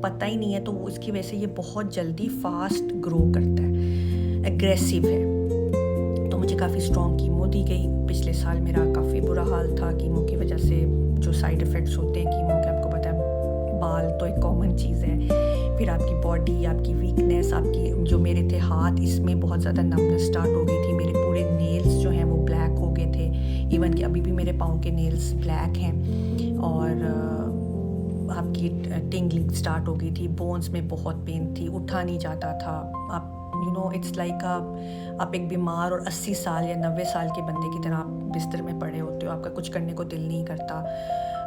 پتہ ہی نہیں ہے تو وہ اس کی وجہ سے یہ بہت جلدی فاسٹ گرو کرتا ہے، ایگریسو ہے۔ تو مجھے کافی اسٹرانگ کیمو دی گئی۔ پچھلے سال میرا کافی برا حال تھا کیمو کی وجہ سے، جو سائیڈ افیکٹس ہوتے ہیں کیمو کے آپ کو پتہ ہے، بال تو ایک کامن چیز ہے، پھر آپ کی باڈی، آپ کی ویکنیس، آپ کی جو میرے تھے ہاتھ، اس میں بہت زیادہ نمنس اسٹارٹ ہو گئی تھی، میرے پورے نیلز جو ہیں وہ بلیک ہو گئے تھے، ایون کہ ابھی بھی میرے پاؤں کے نیلز بلیک ہیں، اور آپ کی ٹنگلنگ اسٹارٹ ہو گئی تھی، بونس میں بہت پین تھی، اٹھا نہیں جاتا تھا۔ آپ اٹس لائک آپ ایک بیمار اور 80 سال یا 90 سال کے بندے کی طرح آپ بستر میں پڑے ہوتے ہو، آپ کا کچھ کرنے کو دل نہیں کرتا،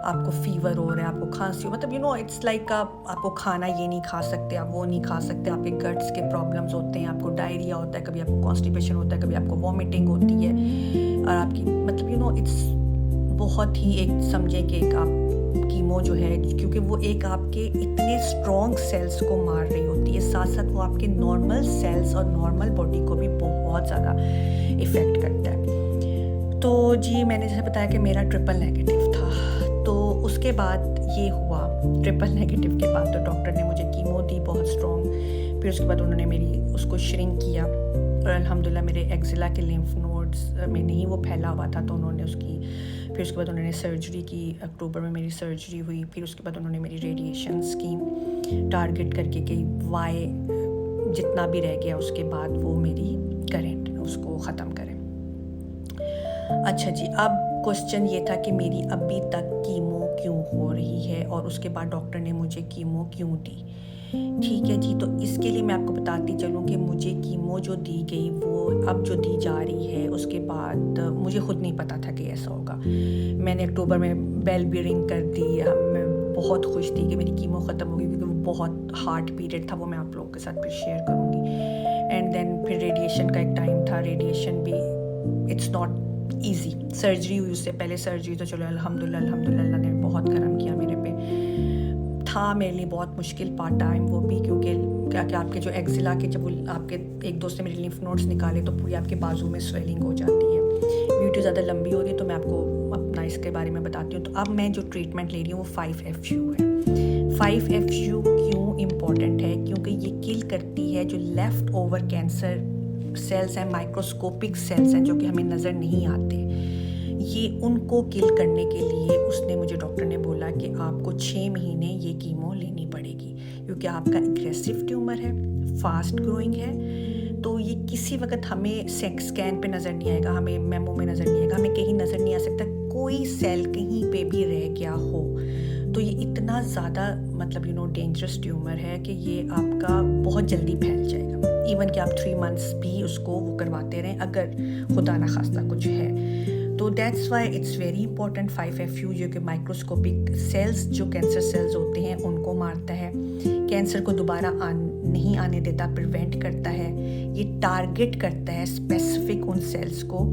آپ کو فیور ہو رہا ہے، آپ کو کھانسی ہو، مطلب اٹس لائک آپ کو کھانا یہ نہیں کھا سکتے، آپ وہ نہیں کھا سکتے، آپ کے گٹس کے پرابلمس ہوتے ہیں، آپ کو ڈائریا ہوتا ہے، کبھی آپ کو کانسٹیپیشن ہوتا ہے، کبھی آپ کو وامٹنگ ہوتی ہے، اور آپ کی مطلب اٹس بہت ہی ایک سمجھیں کہ ایک آپ کیمو جو ہے، کیونکہ وہ ایک آپ کے اتنے اسٹرانگ سیلس کو مار رہی ہوتی ہے، ساتھ ساتھ وہ آپ کے نارمل سیلس اور نارمل باڈی کو بھی بہت زیادہ افیکٹ کرتا ہے۔ تو جی میں نے جیسے بتایا کہ میرا ٹرپل نیگیٹو تھا، تو اس کے بعد یہ ہوا، ٹرپل نیگیٹو کے بعد تو ڈاکٹر نے مجھے کیمو دی بہت اسٹرانگ، پھر اس کے بعد انہوں نے میری اس کو شرنک کیا، اور الحمدللہ میرے ایکزیلا کے لیمف نوڈز میں نہیں وہ پھیلا ہوا تھا، تو انہوں نے اس کی، پھر اس کے بعد انہوں نے سرجری کی، اکتوبر میں میری سرجری ہوئی، پھر اس کے بعد انہوں نے میری ریڈیشنس کی ٹارگٹ کر کے کہ وائی جتنا بھی رہ گیا اس کے بعد وہ میری کریں، اس کو ختم کریں۔ اچھا جی، اب کوشچن یہ تھا کہ میری ابھی تک کیمو کیوں ہو رہی ہے، اور اس کے بعد ڈاکٹر نے مجھے کیمو کیوں دی۔ ٹھیک ہے جی، تو اس کے لیے میں آپ کو بتاتی چلوں کہ مجھے کیمو جو دی گئی وہ اب جو دی جا رہی ہے، اس کے بعد مجھے خود نہیں پتا تھا کہ ایسا ہوگا۔ میں نے اکتوبر میں بیل بیئرنگ کر دی، میں بہت خوش تھی کہ میری کیمو ختم ہوگی، کیونکہ وہ بہت ہارڈ پیریڈ تھا، وہ میں آپ لوگوں کے ساتھ پھر شیئر کروں گی۔ اینڈ دین پھر ریڈیشن کا ایک ٹائم تھا، ریڈیشن بھی اٹس ناٹ ایزی، سرجری ہوئی، اس سے پہلے سرجری تو چلو الحمدللہ اللہ نے بہت کرم کیا میرے پہ، تھا میرے لیے بہت مشکل پارٹ ٹائم وہ بھی، کیونکہ کیا کہ آپ کے جو ایکزیلا کے جب آپ کے ایک دوست نے میرے لیمف نوڈس نکالے تو پوری آپ کے بازو میں سویلنگ ہو جاتی ہے۔ ویڈیو زیادہ لمبی ہو رہی ہے تو میں آپ کو اپنا اس کے بارے میں بتاتی ہوں۔ تو اب میں جو ٹریٹمنٹ لے رہی ہوں وہ 5FU ہے۔ 5FU کیوں امپورٹنٹ ہے؟ کیونکہ یہ کل کرتی ہے جو لیفٹ اوور کینسر سیلز ہیں، مائکروسکوپک سیلز ہیں جو کہ ہمیں نظر نہیں آتے، یہ ان کو کل کرنے کے لیے اس نے مجھے ڈاکٹر نے بولا کہ آپ کو 6 مہینے یہ کیمو لینی پڑے گی، کیونکہ آپ کا اگریسو ٹیومر ہے، فاسٹ گروئنگ ہے، تو یہ کسی وقت ہمیں اسکین پہ نظر نہیں آئے گا، ہمیں میمو میں نظر نہیں آئے گا، ہمیں کہیں نظر نہیں آ سکتا کوئی سیل کہیں پہ بھی رہ گیا ہو، تو یہ اتنا زیادہ مطلب ڈینجرس ٹیومر ہے کہ یہ آپ کا بہت جلدی پھیل جائے گا، ایون کہ آپ 3 منتھس بھی اس کو وہ کرواتے رہیں اگر خدا نخواستہ کچھ ہے۔ تو that's why it's very important 5FU، جو کہ مائکروسکوپک سیلز جو کینسر سیلز ہوتے ہیں ان کو مارتا ہے، کینسر کو دوبارہ نہیں آنے دیتا، پریونٹ کرتا ہے، یہ ٹارگٹ کرتا ہے اسپیسیفک ان سیلز کو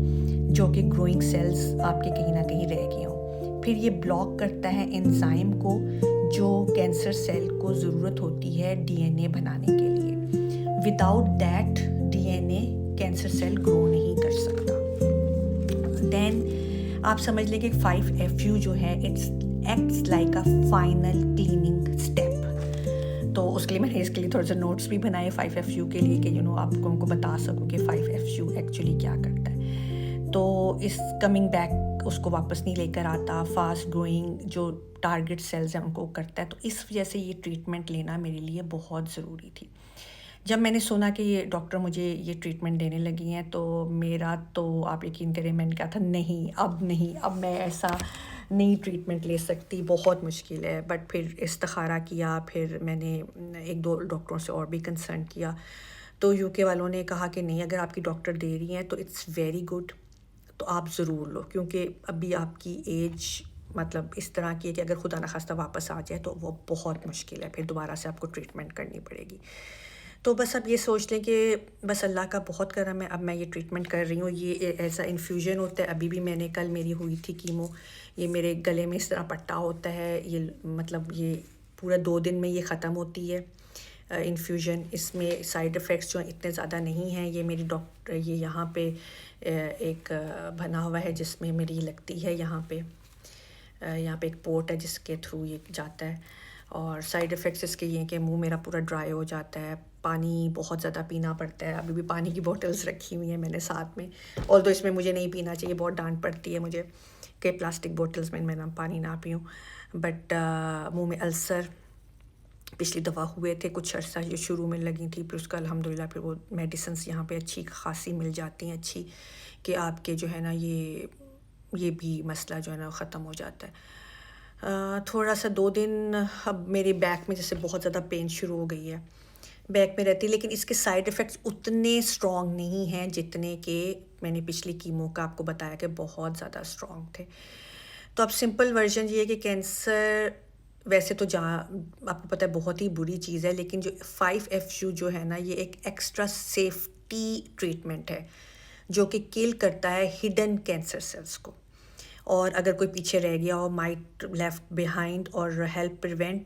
جو کہ گروئنگ سیلز آپ کے کہیں نہ کہیں رہ گئے ہوں، پھر یہ بلاک کرتا ہے انزائم کو جو کینسر سیل کو ضرورت ہوتی ہے DNA بنانے کے لیے، without that DNA cancer cell grow نہیں کر سکتا۔ دین آپ سمجھ لیں کہ 5FU جو ہے it's acts like a final cleaning step, تو اس کے لیے میں نے اس کے لیے تھوڑا سا نوٹس بھی بنائے 5FU کے لیے کہ آپ کو ان کو بتا سکوں کہ 5FU ایکچولی کیا کرتا ہے۔ تو اس کمنگ بیک اس کو واپس نہیں لے کر آتا، فاسٹ گروئنگ جو ٹارگٹ سیلز ہیں ان کو کرتا ہے، تو اس وجہ سے یہ ٹریٹمنٹ لینا میرے لیے بہت ضروری تھی۔ جب میں نے سنا کہ یہ ڈاکٹر مجھے یہ ٹریٹمنٹ دینے لگی ہیں تو میرا تو آپ یقین کریں میں نے کہا تھا نہیں، اب میں ایسا نہیں ٹریٹمنٹ لے سکتی، بہت مشکل ہے، بٹ پھر استخارہ کیا، پھر میں نے 1-2 ڈاکٹروں سے اور بھی کنسلٹ کیا، تو UK والوں نے کہا کہ نہیں، اگر آپ کی ڈاکٹر دے رہی ہیں تو اٹس ویری گڈ، تو آپ ضرور لو، کیونکہ ابھی آپ کی ایج مطلب اس طرح کی ہے کہ اگر خدا نخواستہ واپس آ جائے تو وہ بہت مشکل ہے، پھر دوبارہ سے آپ کو ٹریٹمنٹ کرنی پڑے گی۔ تو بس اب یہ سوچ لیں کہ بس اللہ کا بہت کرم ہے، اب میں یہ ٹریٹمنٹ کر رہی ہوں، یہ ایسا انفیوژن ہوتا ہے، ابھی بھی میں نے کل میری ہوئی تھی کیمو، یہ میرے گلے میں اس طرح پٹا ہوتا ہے، یہ مطلب یہ پورا 2 دن میں یہ ختم ہوتی ہے انفیوژن، اس میں سائیڈ افیکٹس جو اتنے زیادہ نہیں ہیں، یہ میری ڈاکٹر یہ یہاں پہ ایک بنا ہوا ہے جس میں میری لگتی ہے، یہاں پہ ایک پورٹ ہے جس کے تھرو یہ جاتا ہے، اور سائڈ افیکٹس اس کے یہ ہیں کہ منہ میرا پورا ڈرائی ہو جاتا ہے، پانی بہت زیادہ پینا پڑتا ہے. ابھی بھی پانی کی بوٹلز رکھی ہوئی ہیں میں نے ساتھ میں، آلدو اس میں مجھے نہیں پینا چاہیے، بہت ڈانٹ پڑتی ہے مجھے کہ پلاسٹک بوٹلز میں نہ پانی نہ پیوں. بٹ منہ میں السر پچھلی دفعہ ہوئے تھے کچھ عرصہ، جو شروع میں لگی تھی، پھر اس کا الحمدللہ پھر وہ میڈیسنس یہاں پہ اچھی خاصی مل جاتی ہیں اچھی، کہ آپ کے جو ہے نا یہ بھی مسئلہ جو ہے نا ختم ہو جاتا ہے. تھوڑا سا 2 دن اب میرے بیک میں جیسے بہت زیادہ پین شروع ہو گئی ہے، بیک میں رہتی ہے، لیکن اس کے سائڈ ایفیکٹس اتنے اسٹرانگ نہیں ہیں جتنے کہ میں نے پچھلی کیمو کا آپ کو بتایا کہ بہت زیادہ اسٹرانگ تھے. تو اب سمپل ورژن یہ ہے کہ کینسر ویسے تو آپ کو پتہ ہے بہت ہی بری چیز ہے، لیکن جو 5FU جو ہے نا یہ ایک ایکسٹرا سیفٹی ٹریٹمنٹ ہے جو کہ کل کرتا ہے ہڈن کینسر سیلز کو، اور اگر کوئی پیچھے رہ گیا ہو مائٹ لیفٹ بیہائنڈ اور ہیلپ پریونٹ